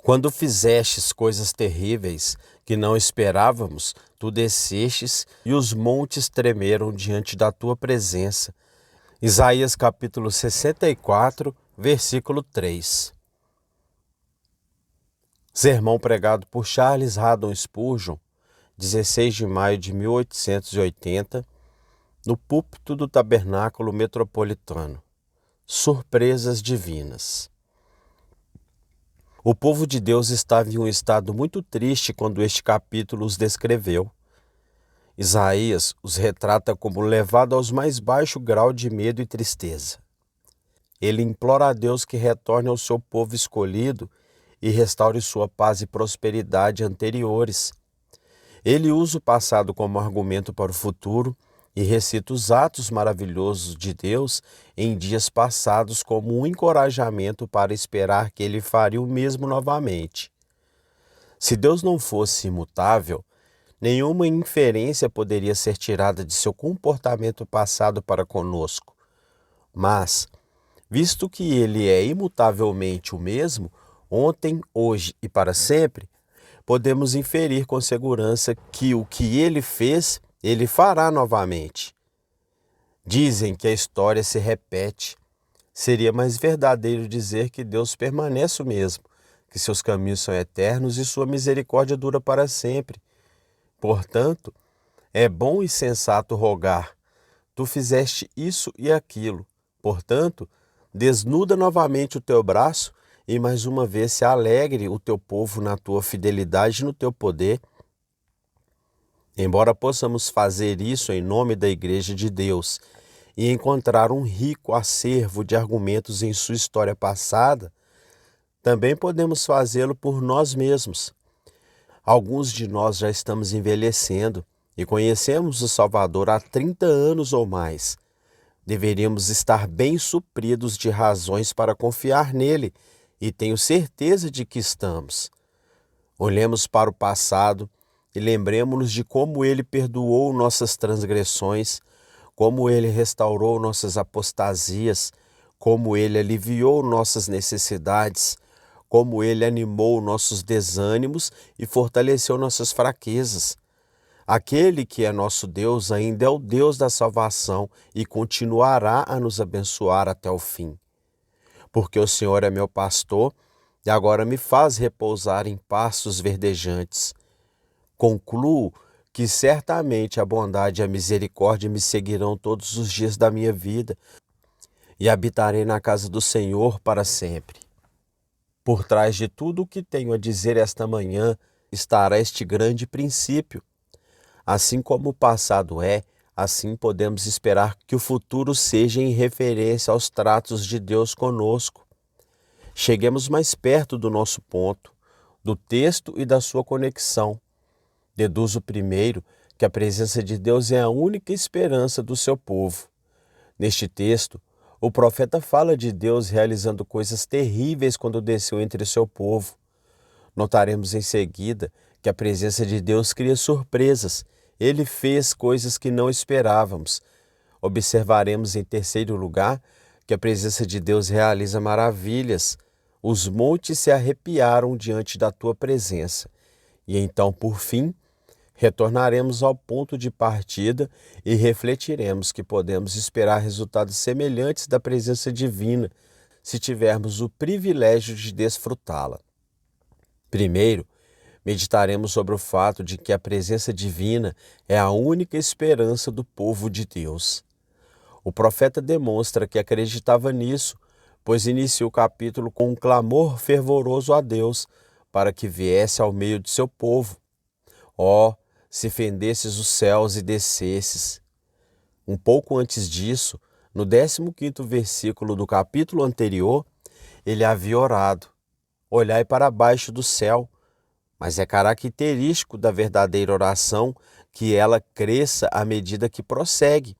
Quando fizestes coisas terríveis que não esperávamos, tu descestes e os montes tremeram diante da tua presença. Isaías capítulo 64, versículo 3. Sermão pregado por Charles Haddon Spurgeon, 16 de maio de 1880, no púlpito do Tabernáculo Metropolitano. Surpresas divinas. O povo de Deus estava em um estado muito triste quando este capítulo os descreveu. Isaías os retrata como levado aos mais baixo grau de medo e tristeza. Ele implora a Deus que retorne ao seu povo escolhido e restaure sua paz e prosperidade anteriores. Ele usa o passado como argumento para o futuro e recita os atos maravilhosos de Deus em dias passados como um encorajamento para esperar que ele faria o mesmo novamente. Se Deus não fosse imutável, nenhuma inferência poderia ser tirada de seu comportamento passado para conosco. Mas, visto que ele é imutavelmente o mesmo, ontem, hoje e para sempre, podemos inferir com segurança que o que ele fez, ele fará novamente. Dizem que a história se repete. Seria mais verdadeiro dizer que Deus permanece o mesmo, que seus caminhos são eternos e sua misericórdia dura para sempre. Portanto, é bom e sensato rogar: tu fizeste isso e aquilo. Portanto, desnuda novamente o teu braço e mais uma vez se alegre o teu povo na tua fidelidade e no teu poder. Embora possamos fazer isso em nome da Igreja de Deus e encontrar um rico acervo de argumentos em sua história passada, também podemos fazê-lo por nós mesmos. Alguns de nós já estamos envelhecendo e conhecemos o Salvador há 30 anos ou mais. Deveríamos estar bem supridos de razões para confiar nele, e tenho certeza de que estamos. Olhemos para o passado e lembremos-nos de como ele perdoou nossas transgressões, como ele restaurou nossas apostasias, como ele aliviou nossas necessidades, como ele animou nossos desânimos e fortaleceu nossas fraquezas. Aquele que é nosso Deus ainda é o Deus da salvação e continuará a nos abençoar até o fim. Porque o Senhor é meu pastor e agora me faz repousar em pastos verdejantes. Concluo que certamente a bondade e a misericórdia me seguirão todos os dias da minha vida e habitarei na casa do Senhor para sempre. Por trás de tudo o que tenho a dizer esta manhã estará este grande princípio. Assim como o passado é, assim podemos esperar que o futuro seja em referência aos tratos de Deus conosco. Cheguemos mais perto do nosso ponto, do texto e da sua conexão. Deduzo primeiro que a presença de Deus é a única esperança do seu povo. Neste texto, o profeta fala de Deus realizando coisas terríveis quando desceu entre seu povo. Notaremos em seguida que a presença de Deus cria surpresas. Ele fez coisas que não esperávamos. Observaremos em terceiro lugar que a presença de Deus realiza maravilhas. Os montes se arrepiaram diante da tua presença. E então, por fim, retornaremos ao ponto de partida e refletiremos que podemos esperar resultados semelhantes da presença divina se tivermos o privilégio de desfrutá-la. Primeiro, meditaremos sobre o fato de que a presença divina é a única esperança do povo de Deus. O profeta demonstra que acreditava nisso, pois inicia o capítulo com um clamor fervoroso a Deus para que viesse ao meio de seu povo. Ó, se fendesses os céus e descesses. Um pouco antes disso, no 15º versículo do capítulo anterior, ele havia orado: olhai para baixo do céu. Mas é característico da verdadeira oração que ela cresça à medida que prossegue.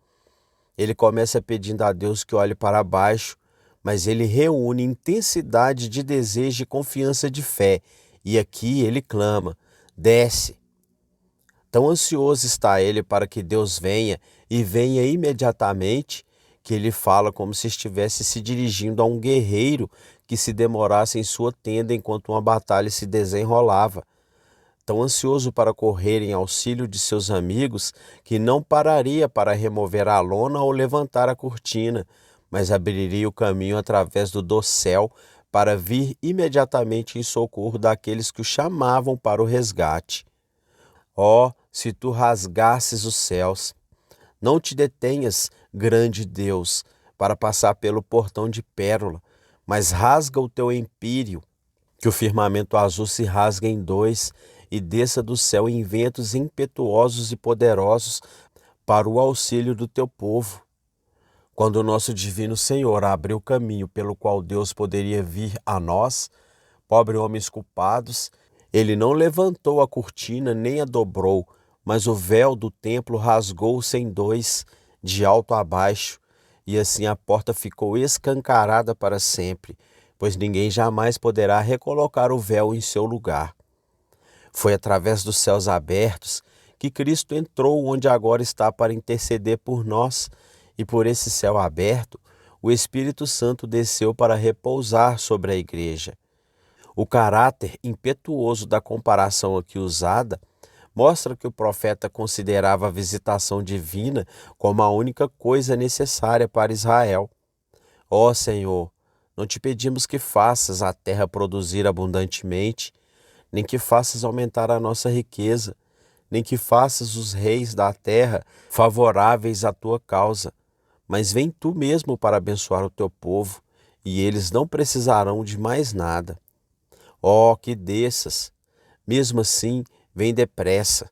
Ele começa pedindo a Deus que olhe para baixo, mas ele reúne intensidade de desejo e confiança de fé. E aqui ele clama: desce. Tão ansioso está ele para que Deus venha, e venha imediatamente, que ele fala como se estivesse se dirigindo a um guerreiro que se demorasse em sua tenda enquanto uma batalha se desenrolava, tão ansioso para correr em auxílio de seus amigos que não pararia para remover a lona ou levantar a cortina, mas abriria o caminho através do dossel para vir imediatamente em socorro daqueles que o chamavam para o resgate. Ó, se tu rasgasses os céus, não te detenhas, grande Deus, para passar pelo portão de pérola, mas rasga o teu empíreo, que o firmamento azul se rasgue em dois e desça do céu em ventos impetuosos e poderosos para o auxílio do teu povo. Quando o nosso divino Senhor abriu o caminho pelo qual Deus poderia vir a nós, pobres homens culpados, ele não levantou a cortina nem a dobrou, mas o véu do templo rasgou-se em dois, de alto a baixo, e assim a porta ficou escancarada para sempre, pois ninguém jamais poderá recolocar o véu em seu lugar. Foi através dos céus abertos que Cristo entrou onde agora está para interceder por nós, e por esse céu aberto, o Espírito Santo desceu para repousar sobre a igreja. O caráter impetuoso da comparação aqui usada mostra que o profeta considerava a visitação divina como a única coisa necessária para Israel. Ó Senhor, não te pedimos que faças a terra produzir abundantemente, nem que faças aumentar a nossa riqueza, nem que faças os reis da terra favoráveis à tua causa, mas vem tu mesmo para abençoar o teu povo, e eles não precisarão de mais nada. Ó, que desças! Mesmo assim, vem depressa.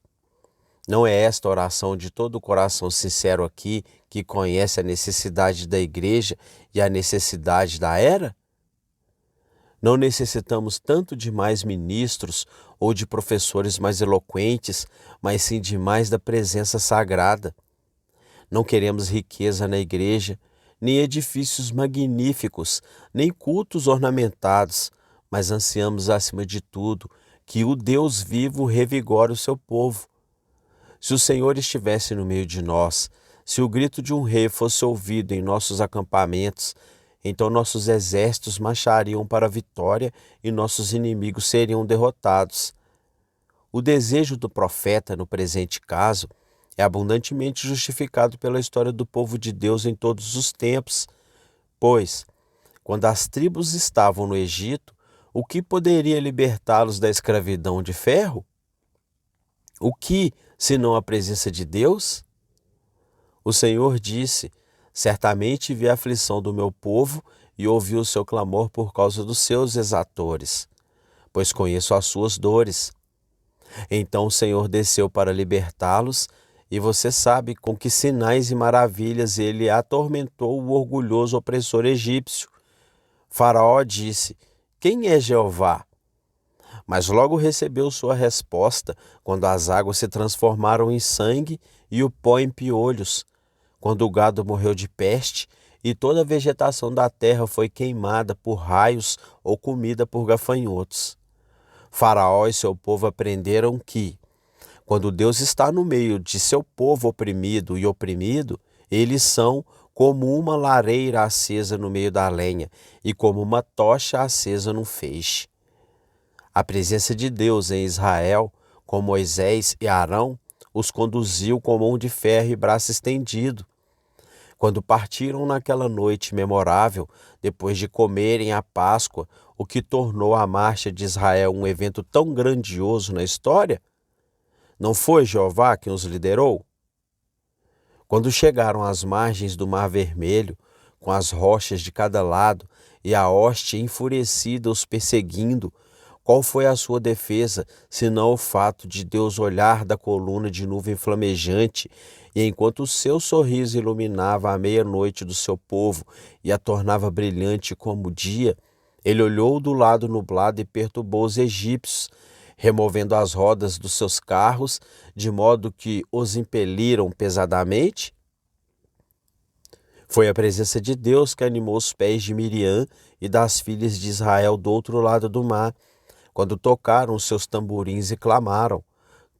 Não é esta oração de todo o coração sincero aqui, que conhece a necessidade da igreja e a necessidade da era? Não necessitamos tanto de mais ministros ou de professores mais eloquentes, mas sim de mais da presença sagrada. Não queremos riqueza na igreja, nem edifícios magníficos, nem cultos ornamentados, mas ansiamos, acima de tudo, que o Deus vivo revigore o seu povo. Se o Senhor estivesse no meio de nós, se o grito de um rei fosse ouvido em nossos acampamentos, então nossos exércitos marchariam para a vitória e nossos inimigos seriam derrotados. O desejo do profeta, no presente caso, é abundantemente justificado pela história do povo de Deus em todos os tempos, pois, quando as tribos estavam no Egito, o que poderia libertá-los da escravidão de ferro? O que, senão a presença de Deus? O Senhor disse: certamente vi a aflição do meu povo e ouvi o seu clamor por causa dos seus exatores, pois conheço as suas dores. Então o Senhor desceu para libertá-los, e você sabe com que sinais e maravilhas ele atormentou o orgulhoso opressor egípcio. Faraó disse: quem é Jeová? Mas logo recebeu sua resposta quando as águas se transformaram em sangue e o pó em piolhos, quando o gado morreu de peste e toda a vegetação da terra foi queimada por raios ou comida por gafanhotos. Faraó e seu povo aprenderam que, quando Deus está no meio de seu povo oprimido e oprimido, eles são como uma lareira acesa no meio da lenha e como uma tocha acesa num feixe. A presença de Deus em Israel, com Moisés e Arão, os conduziu com mão de ferro e braço estendido. Quando partiram naquela noite memorável, depois de comerem a Páscoa, o que tornou a marcha de Israel um evento tão grandioso na história, não foi Jeová quem os liderou? Quando chegaram às margens do Mar Vermelho, com as rochas de cada lado e a hoste enfurecida os perseguindo, qual foi a sua defesa, senão o fato de Deus olhar da coluna de nuvem flamejante, e enquanto o seu sorriso iluminava a meia-noite do seu povo e a tornava brilhante como o dia, ele olhou do lado nublado e perturbou os egípcios, removendo as rodas dos seus carros, de modo que os impeliram pesadamente? Foi a presença de Deus que animou os pés de Miriam e das filhas de Israel do outro lado do mar, quando tocaram os seus tamborins e clamaram: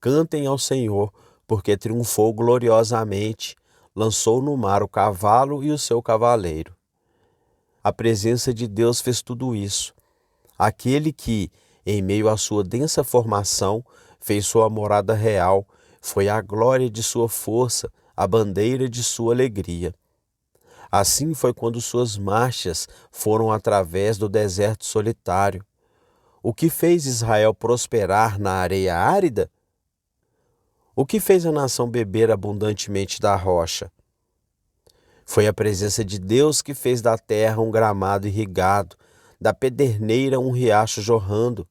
cantem ao Senhor, porque triunfou gloriosamente, lançou no mar o cavalo e o seu cavaleiro. a presença de Deus fez tudo isso. Aquele que, em meio à sua densa formação, fez sua morada real, foi a glória de sua força, a bandeira de sua alegria. Assim foi quando suas marchas foram através do deserto solitário. O que fez Israel prosperar na areia árida? O que fez a nação beber abundantemente da rocha? Foi a presença de Deus que fez da terra um gramado irrigado, da pederneira um riacho jorrando.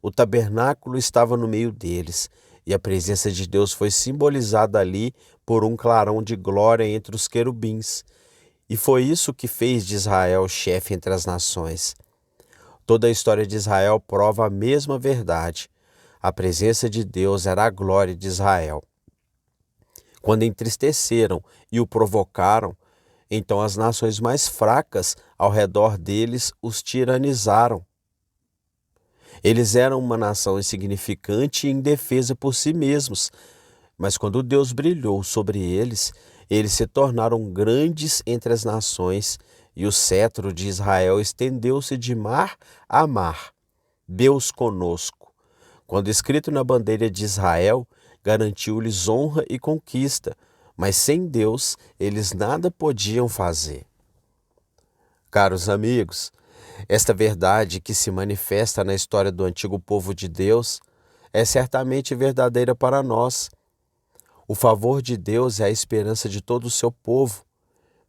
O tabernáculo estava no meio deles, e a presença de Deus foi simbolizada ali por um clarão de glória entre os querubins. E foi isso que fez de Israel chefe entre as nações. Toda a história de Israel prova a mesma verdade. A presença de Deus era a glória de Israel. Quando entristeceram e o provocaram, então as nações mais fracas ao redor deles os tiranizaram. Eles eram uma nação insignificante e indefesa por si mesmos, mas quando Deus brilhou sobre eles, eles se tornaram grandes entre as nações, e o cetro de Israel estendeu-se de mar a mar. Deus conosco. Quando escrito na bandeira de Israel, garantiu-lhes honra e conquista, mas sem Deus eles nada podiam fazer. Caros amigos, esta verdade que se manifesta na história do antigo povo de Deus é certamente verdadeira para nós. O favor de Deus é a esperança de todo o seu povo.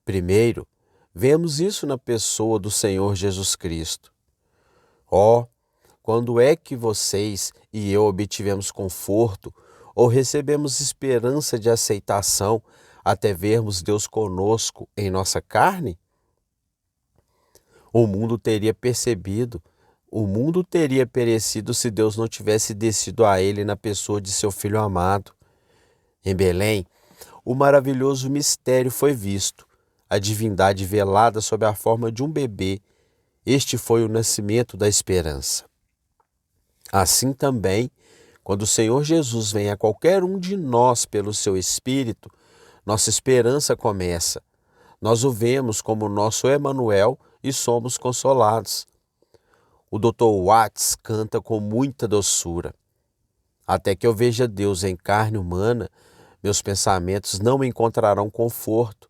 Primeiro, vemos isso na pessoa do Senhor Jesus Cristo. Quando é que vocês e eu obtivemos conforto ou recebemos esperança de aceitação até vermos Deus conosco em nossa carne? O mundo teria perecido se Deus não tivesse descido a ele na pessoa de seu Filho amado. Em Belém, o maravilhoso mistério foi visto, a divindade velada sob a forma de um bebê. Este foi o nascimento da esperança. Assim também, quando o Senhor Jesus vem a qualquer um de nós pelo seu Espírito, nossa esperança começa. Nós o vemos como nosso Emanuel e somos consolados. O Dr. Watts canta com muita doçura. Até que eu veja Deus em carne humana, meus pensamentos não encontrarão conforto.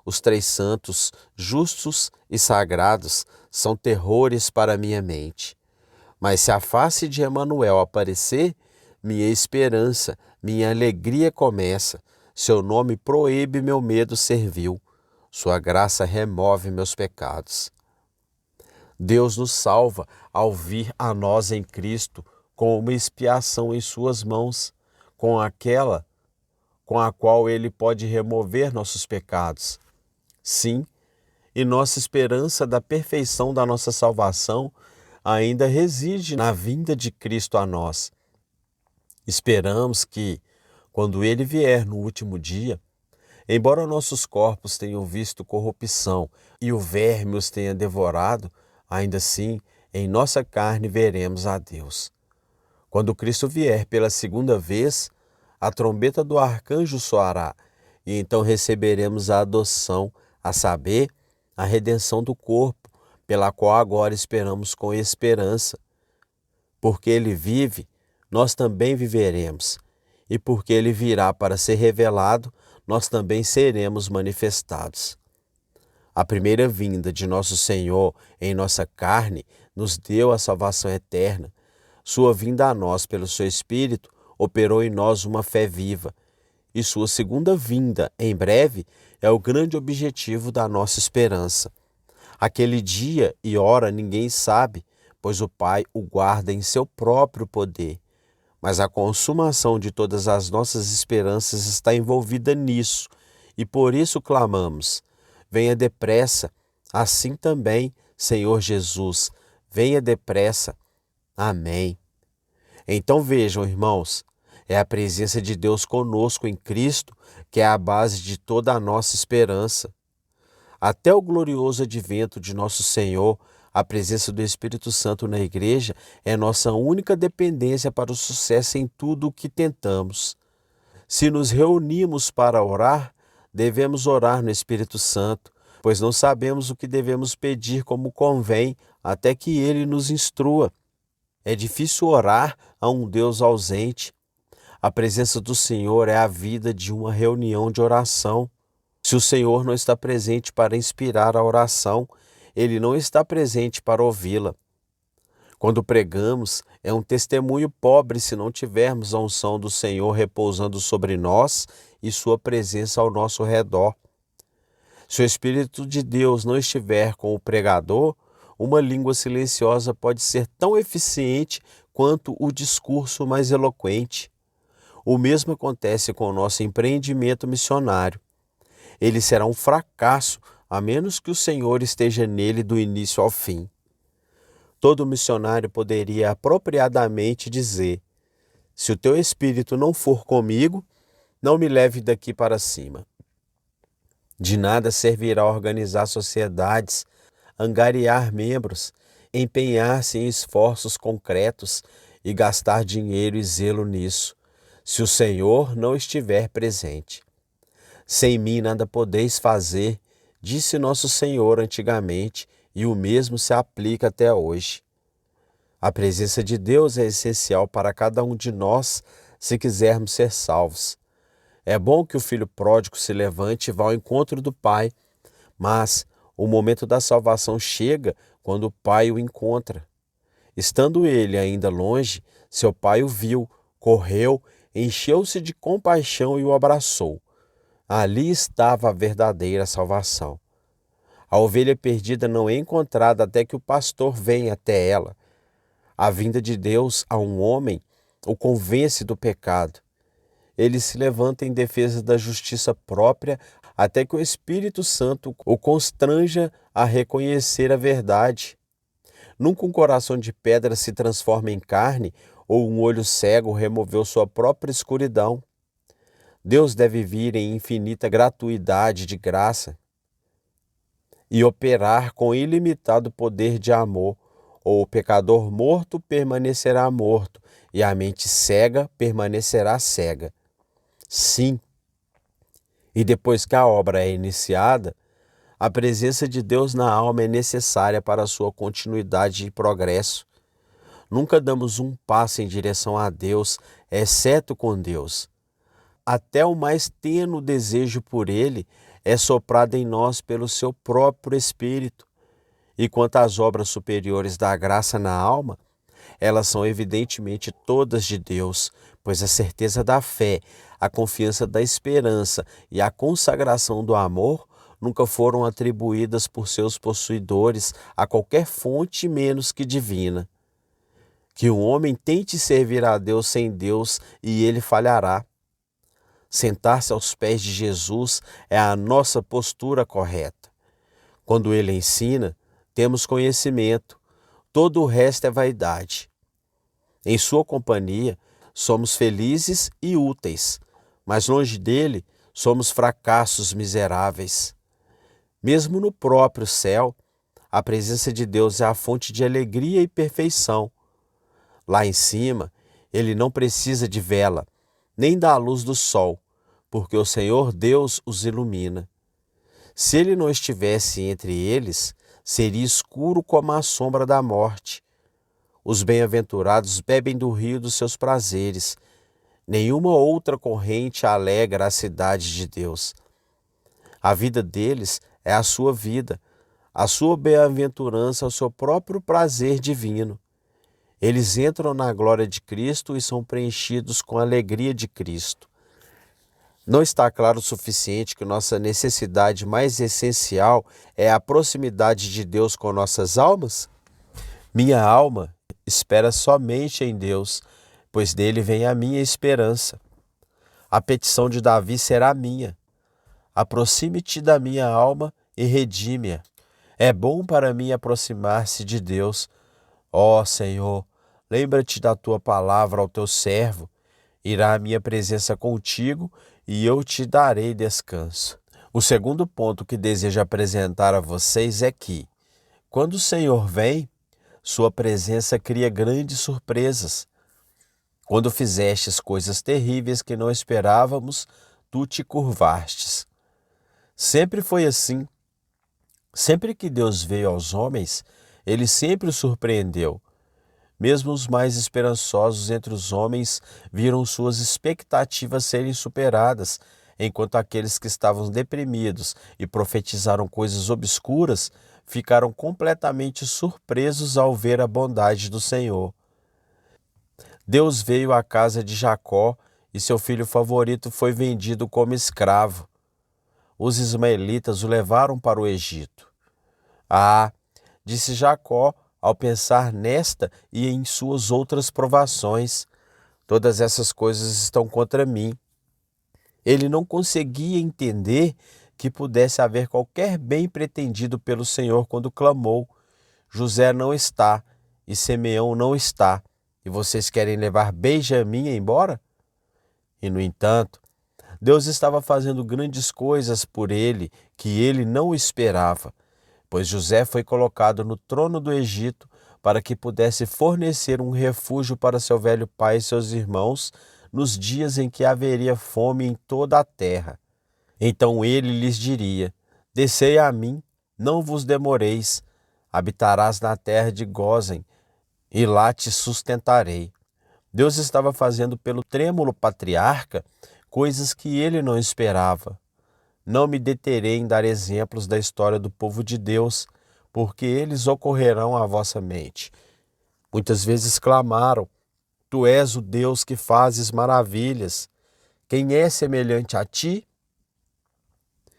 Os três santos, justos e sagrados, são terrores para minha mente. Mas se a face de Emanuel aparecer, minha esperança, minha alegria começa. Seu nome proíbe meu medo servil. Sua graça remove meus pecados. Deus nos salva ao vir a nós em Cristo com uma expiação em suas mãos, com a qual Ele pode remover nossos pecados. Sim, e nossa esperança da perfeição da nossa salvação ainda reside na vinda de Cristo a nós. Esperamos que, quando Ele vier no último dia, embora nossos corpos tenham visto corrupção e o verme os tenha devorado, ainda assim, em nossa carne veremos a Deus. Quando Cristo vier pela segunda vez, a trombeta do arcanjo soará, e então receberemos a adoção, a saber, a redenção do corpo, pela qual agora esperamos com esperança. Porque Ele vive, nós também viveremos, e porque Ele virá para ser revelado, nós também seremos manifestados. A primeira vinda de nosso Senhor em nossa carne nos deu a salvação eterna. Sua vinda a nós pelo seu Espírito operou em nós uma fé viva. E sua segunda vinda, em breve, é o grande objetivo da nossa esperança. Aquele dia e hora ninguém sabe, pois o Pai o guarda em seu próprio poder. Mas a consumação de todas as nossas esperanças está envolvida nisso, e por isso clamamos: venha depressa, assim também, Senhor Jesus, venha depressa. Amém. Então vejam, irmãos, é a presença de Deus conosco em Cristo que é a base de toda a nossa esperança. Até o glorioso advento de nosso Senhor, a presença do Espírito Santo na igreja é nossa única dependência para o sucesso em tudo o que tentamos. Se nos reunimos para orar, devemos orar no Espírito Santo, pois não sabemos o que devemos pedir como convém, até que ele nos instrua. É difícil orar a um Deus ausente. A presença do Senhor é a vida de uma reunião de oração. Se o Senhor não está presente para inspirar a oração, ele não está presente para ouvi-la. Quando pregamos, é um testemunho pobre se não tivermos a unção do Senhor repousando sobre nós e sua presença ao nosso redor. Se o Espírito de Deus não estiver com o pregador, uma língua silenciosa pode ser tão eficiente quanto o discurso mais eloquente. O mesmo acontece com o nosso empreendimento missionário. Ele será um fracasso, a menos que o Senhor esteja nele do início ao fim. Todo missionário poderia apropriadamente dizer: se o teu espírito não for comigo, não me leve daqui para cima. De nada servirá organizar sociedades, angariar membros, empenhar-se em esforços concretos e gastar dinheiro e zelo nisso, se o Senhor não estiver presente. Sem mim nada podeis fazer, disse nosso Senhor antigamente, e o mesmo se aplica até hoje. A presença de Deus é essencial para cada um de nós se quisermos ser salvos. É bom que o filho pródigo se levante e vá ao encontro do pai, mas o momento da salvação chega quando o pai o encontra. Estando ele ainda longe, seu pai o viu, correu, encheu-se de compaixão e o abraçou. Ali estava a verdadeira salvação. A ovelha perdida não é encontrada até que o pastor venha até ela. A vinda de Deus a um homem o convence do pecado. Ele se levanta em defesa da justiça própria até que o Espírito Santo o constranja a reconhecer a verdade. Nunca um coração de pedra se transforma em carne ou um olho cego removeu sua própria escuridão. Deus deve vir em infinita gratuidade de graça e operar com ilimitado poder de amor, ou o pecador morto permanecerá morto e a mente cega permanecerá cega. Sim, e depois que a obra é iniciada, a presença de Deus na alma é necessária para a sua continuidade e progresso. Nunca damos um passo em direção a Deus, exceto com Deus. Até o mais tênue desejo por Ele é soprado em nós pelo seu próprio Espírito. E quanto às obras superiores da graça na alma, elas são evidentemente todas de Deus, pois a certeza da fé, a confiança da esperança e a consagração do amor nunca foram atribuídas por seus possuidores a qualquer fonte menos que divina. Que um homem tente servir a Deus sem Deus e ele falhará. Sentar-se aos pés de Jesus é a nossa postura correta. Quando ele ensina, temos conhecimento, todo o resto é vaidade. Em sua companhia, somos felizes e úteis, mas longe dele, somos fracassos miseráveis. Mesmo no próprio céu, a presença de Deus é a fonte de alegria e perfeição. Lá em cima, ele não precisa de vela, nem da luz do sol, porque o Senhor Deus os ilumina. Se ele não estivesse entre eles, seria escuro como a sombra da morte. Os bem-aventurados bebem do rio dos seus prazeres. Nenhuma outra corrente alegra a cidade de Deus. A vida deles é a sua vida, a sua bem-aventurança é o seu próprio prazer divino. Eles entram na glória de Cristo e são preenchidos com a alegria de Cristo. Não está claro o suficiente que nossa necessidade mais essencial é a proximidade de Deus com nossas almas? Minha alma espera somente em Deus, pois dele vem a minha esperança. A petição de Davi será minha. Aproxime-te da minha alma e redime-a. É bom para mim aproximar-se de Deus. Ó Senhor, lembra-te da tua palavra ao teu servo. Irá a minha presença contigo e eu te darei descanso. O segundo ponto que desejo apresentar a vocês é que, quando o Senhor vem, sua presença cria grandes surpresas. Quando fizestes coisas terríveis que não esperávamos, tu te curvastes. Sempre foi assim. Sempre que Deus veio aos homens, ele sempre os surpreendeu. Mesmo os mais esperançosos entre os homens viram suas expectativas serem superadas, enquanto aqueles que estavam deprimidos e profetizaram coisas obscuras ficaram completamente surpresos ao ver a bondade do Senhor. Deus veio à casa de Jacó e seu filho favorito foi vendido como escravo. Os ismaelitas o levaram para o Egito. Ah, disse Jacó ao pensar nesta e em suas outras provações, todas essas coisas estão contra mim. Ele não conseguia entender que pudesse haver qualquer bem pretendido pelo Senhor quando clamou: José não está e Simeão não está, e vocês querem levar Benjamim embora? E, no entanto, Deus estava fazendo grandes coisas por ele que ele não esperava, pois José foi colocado no trono do Egito para que pudesse fornecer um refúgio para seu velho pai e seus irmãos nos dias em que haveria fome em toda a terra. Então ele lhes diria: Descei a mim, não vos demoreis, habitarás na terra de Gósen, e lá te sustentarei. Deus estava fazendo pelo trêmulo patriarca coisas que ele não esperava. Não me deterei em dar exemplos da história do povo de Deus, porque eles ocorrerão à vossa mente. Muitas vezes clamaram: Tu és o Deus que fazes maravilhas. Quem é semelhante a ti?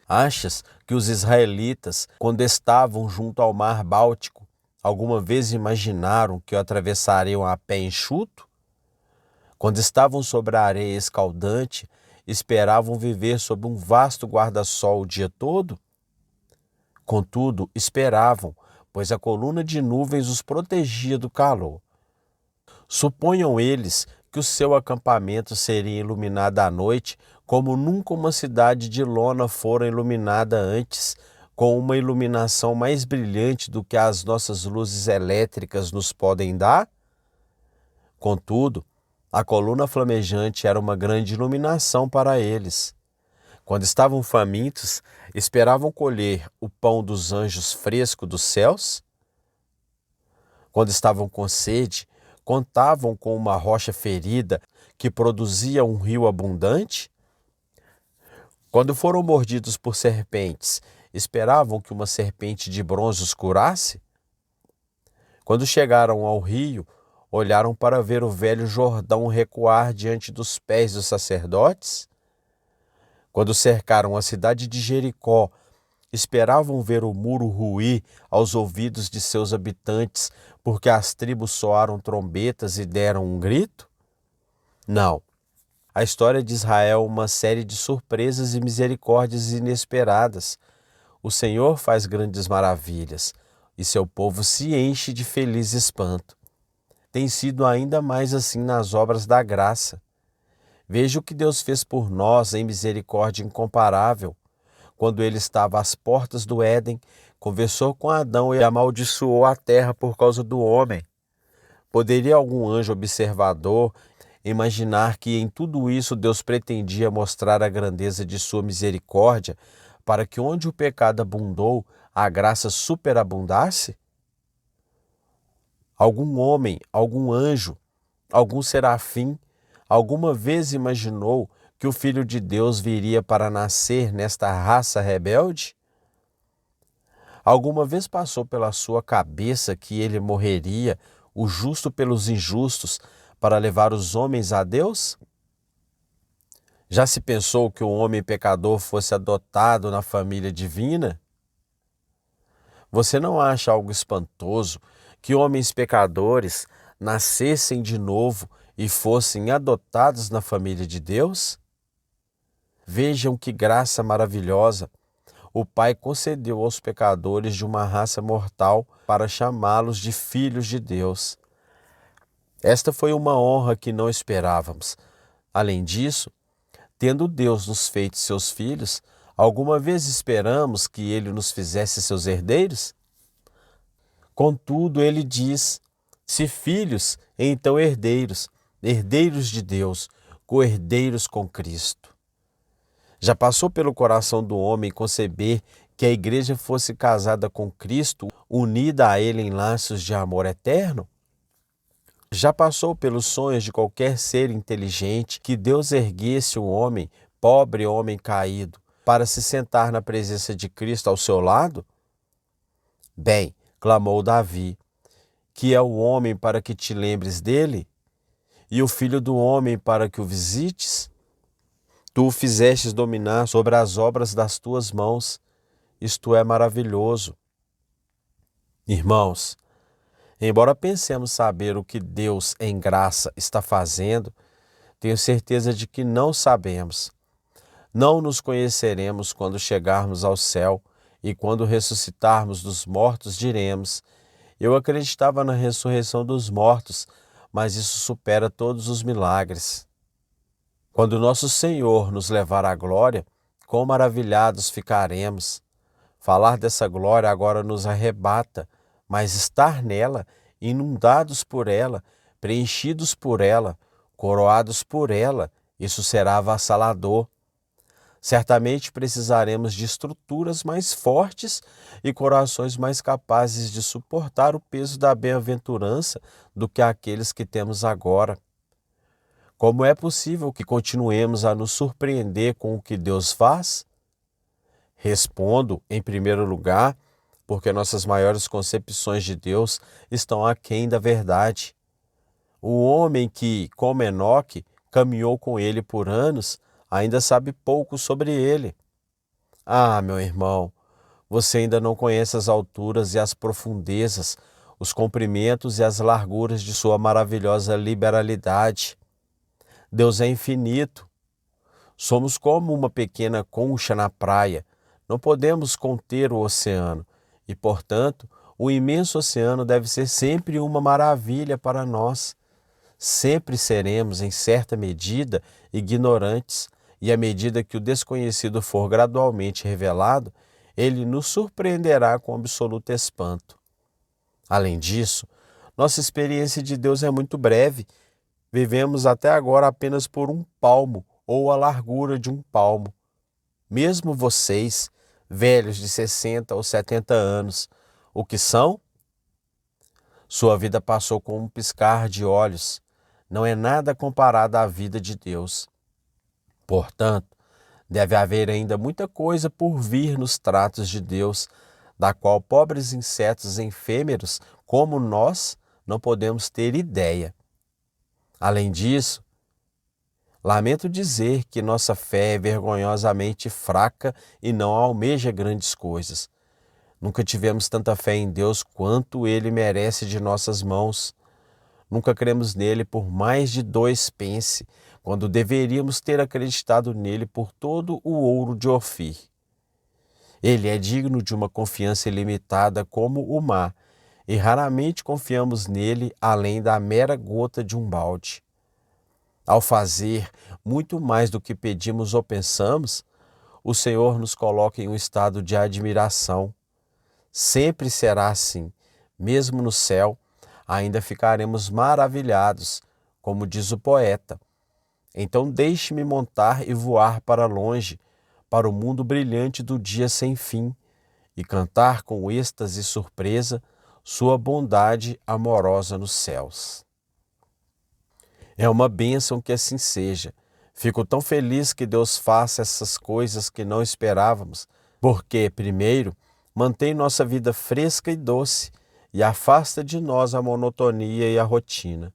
Achas que os israelitas, quando estavam junto ao mar Báltico, alguma vez imaginaram que o atravessariam a pé enxuto? Quando estavam sobre a areia escaldante, esperavam viver sob um vasto guarda-sol o dia todo? Contudo, esperavam, pois a coluna de nuvens os protegia do calor. Suponham eles que o seu acampamento seria iluminado à noite, como nunca uma cidade de lona fora iluminada antes, com uma iluminação mais brilhante do que as nossas luzes elétricas nos podem dar? Contudo, a coluna flamejante era uma grande iluminação para eles. Quando estavam famintos, esperavam colher o pão dos anjos fresco dos céus? Quando estavam com sede, contavam com uma rocha ferida que produzia um rio abundante? Quando foram mordidos por serpentes, esperavam que uma serpente de bronze os curasse? Quando chegaram ao rio, olharam para ver o velho Jordão recuar diante dos pés dos sacerdotes? Quando cercaram a cidade de Jericó, esperavam ver o muro ruir aos ouvidos de seus habitantes, porque as tribos soaram trombetas e deram um grito? Não. A história de Israel é uma série de surpresas e misericórdias inesperadas. O Senhor faz grandes maravilhas, e seu povo se enche de feliz espanto. Tem sido ainda mais assim nas obras da graça. Veja o que Deus fez por nós em misericórdia incomparável. Quando ele estava às portas do Éden, conversou com Adão e amaldiçoou a terra por causa do homem. Poderia algum anjo observador imaginar que em tudo isso Deus pretendia mostrar a grandeza de sua misericórdia, para que onde o pecado abundou, a graça superabundasse? Algum homem, algum anjo, algum serafim, alguma vez imaginou que o Filho de Deus viria para nascer nesta raça rebelde? Alguma vez passou pela sua cabeça que ele morreria, o justo pelos injustos, para levar os homens a Deus? Já se pensou que o homem pecador fosse adotado na família divina? Você não acha algo espantoso que homens pecadores nascessem de novo e fossem adotados na família de Deus? Vejam que graça maravilhosa! O Pai concedeu aos pecadores de uma raça mortal para chamá-los de filhos de Deus. Esta foi uma honra que não esperávamos. Além disso, tendo Deus nos feito seus filhos, alguma vez esperamos que ele nos fizesse seus herdeiros? Contudo, ele diz: se filhos, então herdeiros, herdeiros de Deus, co-herdeiros com Cristo. Já passou pelo coração do homem conceber que a igreja fosse casada com Cristo, unida a Ele em laços de amor eterno? Já passou pelos sonhos de qualquer ser inteligente que Deus erguesse um homem, pobre homem caído, para se sentar na presença de Cristo ao seu lado? Bem, clamou Davi, que é o homem para que te lembres dele, e o filho do homem para que o visites? Tu o fizestes dominar sobre as obras das tuas mãos, isto é maravilhoso. Irmãos, embora pensemos saber o que Deus em graça está fazendo, tenho certeza de que não sabemos. Não nos conheceremos quando chegarmos ao céu e quando ressuscitarmos dos mortos diremos: eu acreditava na ressurreição dos mortos, mas isso supera todos os milagres. Quando nosso Senhor nos levar à glória, quão maravilhados ficaremos. Falar dessa glória agora nos arrebata, mas estar nela, inundados por ela, preenchidos por ela, coroados por ela, isso será avassalador. Certamente precisaremos de estruturas mais fortes e corações mais capazes de suportar o peso da bem-aventurança do que aqueles que temos agora. Como é possível que continuemos a nos surpreender com o que Deus faz? Respondo, em primeiro lugar, porque nossas maiores concepções de Deus estão aquém da verdade. O homem que, como Enoque, caminhou com ele por anos, ainda sabe pouco sobre ele. Ah, meu irmão, você ainda não conhece as alturas e as profundezas, os comprimentos e as larguras de sua maravilhosa liberalidade. Deus é infinito. Somos como uma pequena concha na praia. Não podemos conter o oceano e, portanto, o imenso oceano deve ser sempre uma maravilha para nós. Sempre seremos, em certa medida, ignorantes, e à medida que o desconhecido for gradualmente revelado, ele nos surpreenderá com absoluto espanto. Além disso, nossa experiência de Deus é muito breve. Vivemos até agora apenas por um palmo ou a largura de um palmo. Mesmo vocês, velhos de 60 ou 70 anos, o que são? Sua vida passou com um piscar de olhos. Não é nada comparado à vida de Deus. Portanto, deve haver ainda muita coisa por vir nos tratos de Deus, da qual pobres insetos efêmeros como nós não podemos ter ideia. Além disso, lamento dizer que nossa fé é vergonhosamente fraca e não almeja grandes coisas. Nunca tivemos tanta fé em Deus quanto Ele merece de nossas mãos. Nunca cremos nele por mais de 2 pence, quando deveríamos ter acreditado nele por todo o ouro de Ofir. Ele é digno de uma confiança ilimitada como o mar, e raramente confiamos nele além da mera gota de um balde. Ao fazer muito mais do que pedimos ou pensamos, o Senhor nos coloca em um estado de admiração. Sempre será assim, mesmo no céu, ainda ficaremos maravilhados, como diz o poeta. Então deixe-me montar e voar para longe, para o mundo brilhante do dia sem fim, e cantar com êxtase e surpresa sua bondade amorosa nos céus. É uma bênção que assim seja. Fico tão feliz que Deus faça essas coisas que não esperávamos, porque, primeiro, mantém nossa vida fresca e doce e afasta de nós a monotonia e a rotina.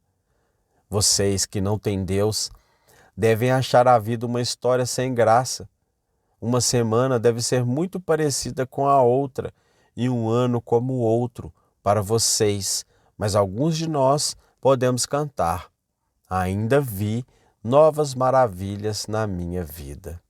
Vocês que não têm Deus devem achar a vida uma história sem graça. Uma semana deve ser muito parecida com a outra e um ano como o outro para vocês, mas alguns de nós podemos cantar. Ainda vi novas maravilhas na minha vida.